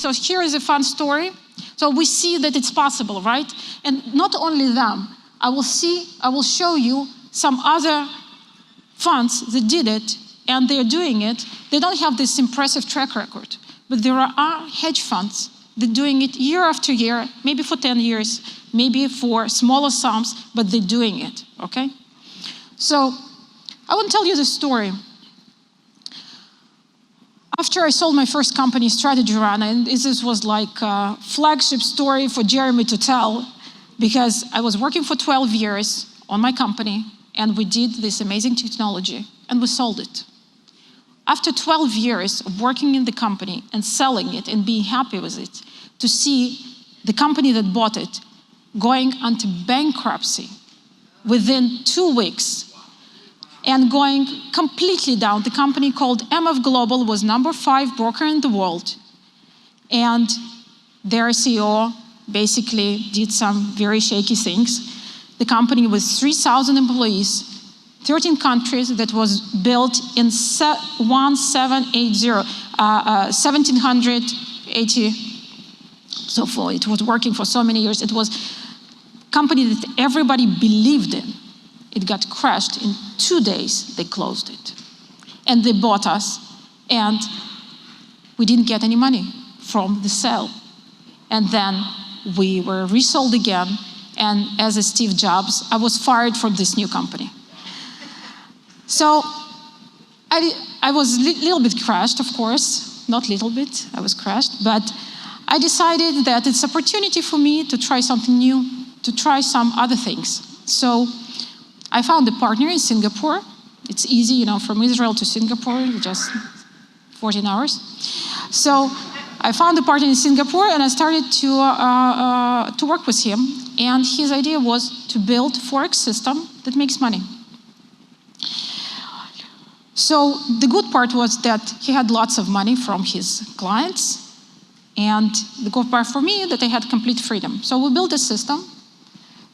So here is a fun story. So we see that it's possible, right? And not only them, I will show you some other funds that did it, and they're doing it. They don't have this impressive track record, but there are hedge funds that are doing it year after year, maybe for 10 years, maybe for smaller sums, but they're doing it, okay? So I want to tell you the story. After I sold my first company, Strategy Run, and this was like a flagship story for Jeremy to tell, because I was working for 12 years on my company, and we did this amazing technology, and we sold it. After 12 years of working in the company and selling it and being happy with it, to see the company that bought it going into bankruptcy within 2 weeks, and going completely down. The company called MF Global was #5 broker in the world. And their CEO basically did some very shaky things. The company with 3,000 employees, 13 countries, that was built in 1780. So far, it was working for so many years. It was a company that everybody believed in. It got crashed in 2 days, they closed it. And they bought us, and we didn't get any money from the sale. And then we were resold again, and as a Steve Jobs, I was fired from this new company. So I was a little bit crashed, of course, not little bit, I was crashed, but I decided that it's an opportunity for me to try something new, to try some other things. So I found a partner in Singapore. It's easy, you know, from Israel to Singapore, just 14 hours. So I found a partner in Singapore, and I started to work with him. And his idea was to build a Forex system that makes money. So the good part was that he had lots of money from his clients. And the good part for me that I had complete freedom. So we built a system.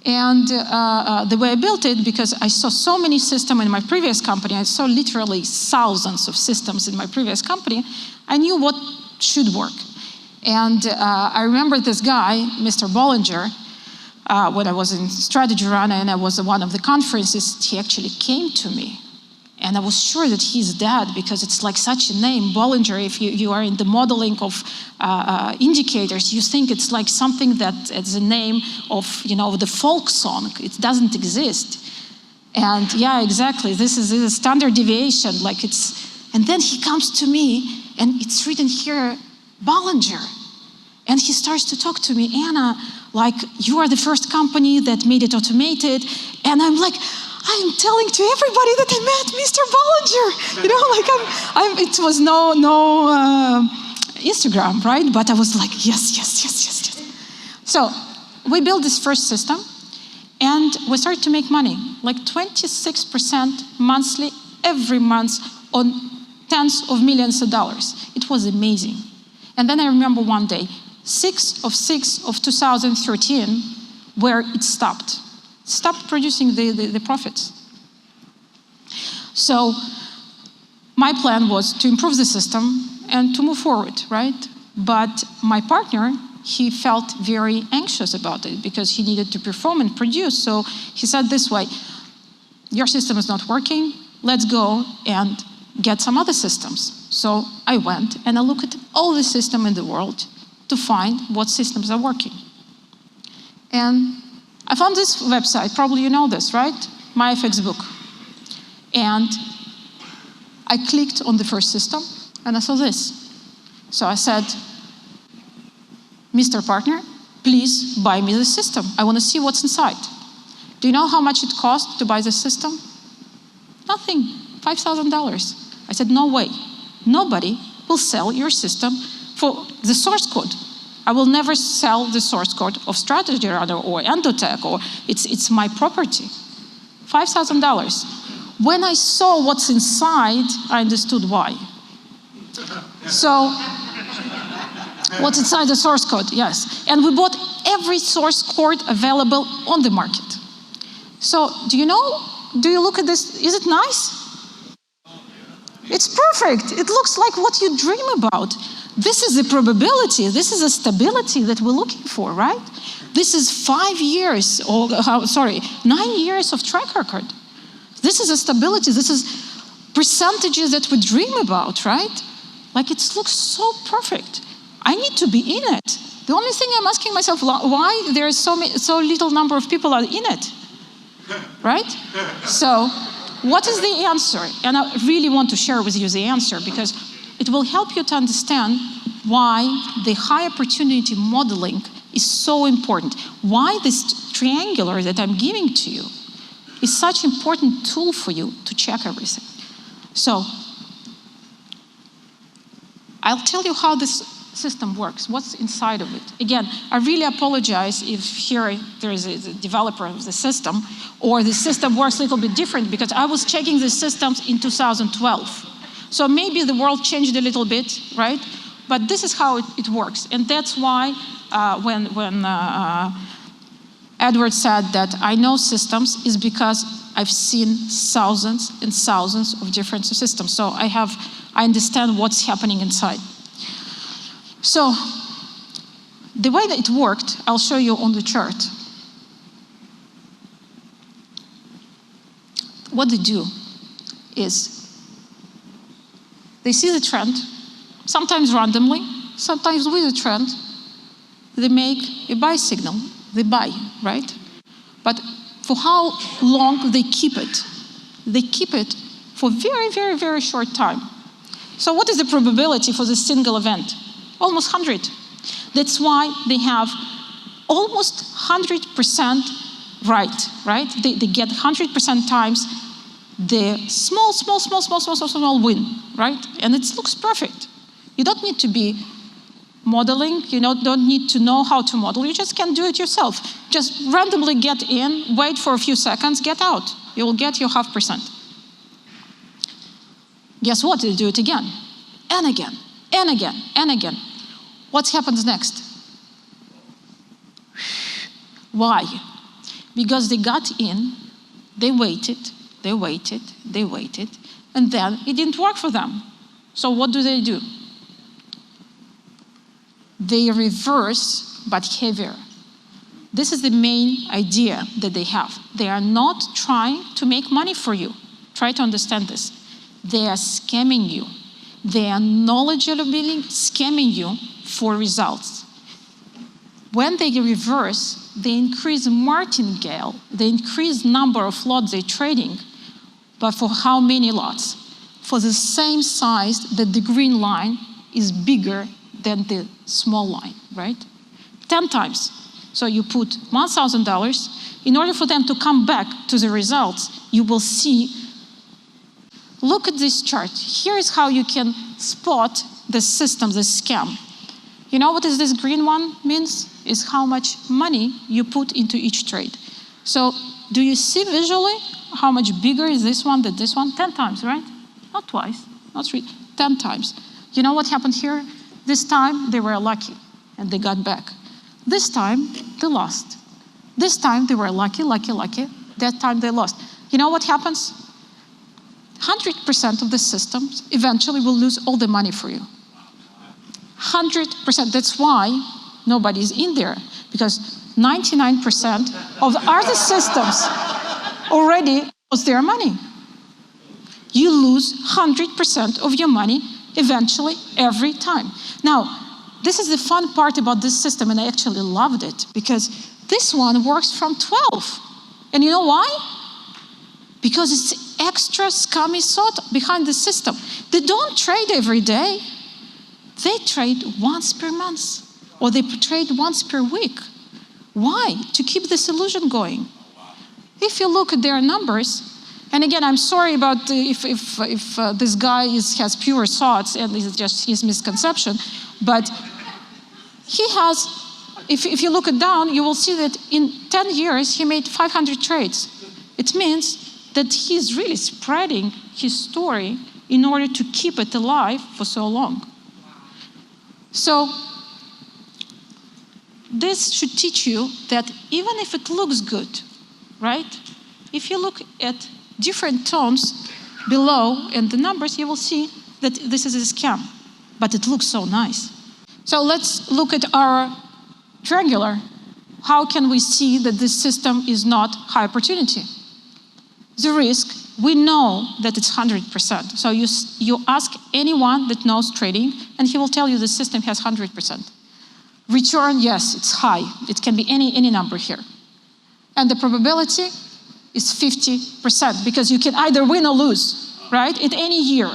And the way I built it, because I saw so many systems in my previous company, I saw literally thousands of systems in my previous company, I knew what should work. And I remember this guy, Mr. Bollinger, when I was in Strategy Run and I was at one of the conferences, he actually came to me. And I was sure that he's dead, because it's like such a name, Bollinger. If you are in the modeling of indicators, you think it's like something that it's a name of, you know, the folk song. It doesn't exist. And yeah, exactly. This is a standard deviation. Like it's, and then he comes to me, and it's written here, Bollinger. And he starts to talk to me, Anna, like you are the first company that made it automated. And I'm like, I'm telling to everybody that I met Mr. Bollinger. You know, like it was no Instagram, right? But I was like, yes. So we built this first system, and we started to make money, like 26% monthly, every month, on tens of millions of dollars. It was amazing. And then I remember one day, 6/6/2013, where it stopped producing the profits. So my plan was to improve the system and to move forward, right? But my partner, he felt very anxious about it because he needed to perform and produce. So he said this way, your system is not working, let's go and get some other systems. So I went and I looked at all the systems in the world to find what systems are working. And I found this website, probably you know this, right? MyFX book. And I clicked on the first system, and I saw this. So I said, Mr. Partner, please buy me the system. I want to see what's inside. Do you know how much it cost to buy the system? Nothing, $5,000. I said, no way. Nobody will sell your system for the source code. I will never sell the source code of Strategy Runner or EndoTech, or it's my property. $5,000. When I saw what's inside, I understood why. So, what's inside the source code? Yes. And we bought every source code available on the market. So, do you look at this? Is it nice? It's perfect. It looks like what you dream about. This is the probability, this is a stability that we're looking for, right? This is 5 years, or 9 years of track record. This is a stability, this is percentages that we dream about, right? Like it looks so perfect. I need to be in it. The only thing I'm asking myself, why there is so little number of people are in it, right? So, what is the answer? And I really want to share with you the answer because it will help you to understand why the high opportunity modeling is so important. Why this triangular that I'm giving to you is such an important tool for you to check everything. So, I'll tell you how this system works, what's inside of it. Again, I really apologize if here there is a developer of the system, or the system works a little bit different because I was checking the systems in 2012. So maybe the world changed a little bit, right? But this is how it works. And that's why when Edward said that I know systems is because I've seen thousands and thousands of different systems. So I understand what's happening inside. So the way that it worked, I'll show you on the chart. What they do is they see the trend, sometimes randomly, sometimes with a trend. They make a buy signal. They buy, right? But for how long they keep it? They keep it for very, very, very short time. So what is the probability for this single event? Almost 100. That's why they have almost 100% right? They get 100% times the small win, right? And it looks perfect. You don't need to be modeling, you don't need to know how to model, you just can do it yourself. Just randomly get in, wait for a few seconds, get out. You will get your 0.5%. Guess what? They do it again, and again, and again, and again. What happens next? Why? Because they got in, they waited, and then it didn't work for them. So what do? They reverse, but heavier. This is the main idea that they have. They are not trying to make money for you. Try to understand this. They are scamming you. They are knowledgeably scamming you for results. When they reverse, they increase martingale, they increase number of lots they're trading, but for how many lots? For the same size that the green line is bigger than the small line, right? 10 times. So you put $1,000. In order for them to come back to the results, you will see, look at this chart. Here is how you can spot the system, the scam. You know what is this green one means? Is how much money you put into each trade. So do you see visually how much bigger is this one than this one? 10 times, right? Not twice, not 3, 10 times. You know what happened here? This time they were lucky and they got back. This time they lost. This time they were lucky. That time they lost. You know what happens? 100% of the systems eventually will lose all the money for you. 100%. That's why nobody's in there, because 99% of the other systems already lost their money. You lose 100% of your money eventually every time. Now, this is the fun part about this system, and I actually loved it, because this one works from 12. And you know why? Because it's extra scummy thought behind the system. They don't trade every day. They trade once per month, or they trade once per week. Why? To keep this illusion going. If you look at their numbers, and again, I'm sorry about if this guy has pure thoughts and it's just his misconception, but he has, if you look it down, you will see that in 10 years, he made 500 trades. It means that he's really spreading his story in order to keep it alive for so long. So this should teach you that even if it looks good, right? If you look at different tones below and the numbers, you will see that this is a scam. but it looks so nice. So let's look at our triangular. How can we see that this system is not high opportunity? The risk, we know that it's 100%. So you ask anyone that knows trading, and he will tell you the system has 100%. Return, yes, it's high. It can be any number here. And the probability is 50%, because you can either win or lose, right? In any year.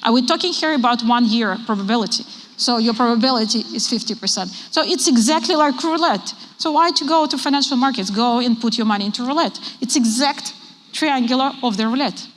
We're talking here about 1 year probability. So your probability is 50%. So it's exactly like roulette. So why to go to financial markets? Go and put your money into roulette. It's exact triangular of the roulette.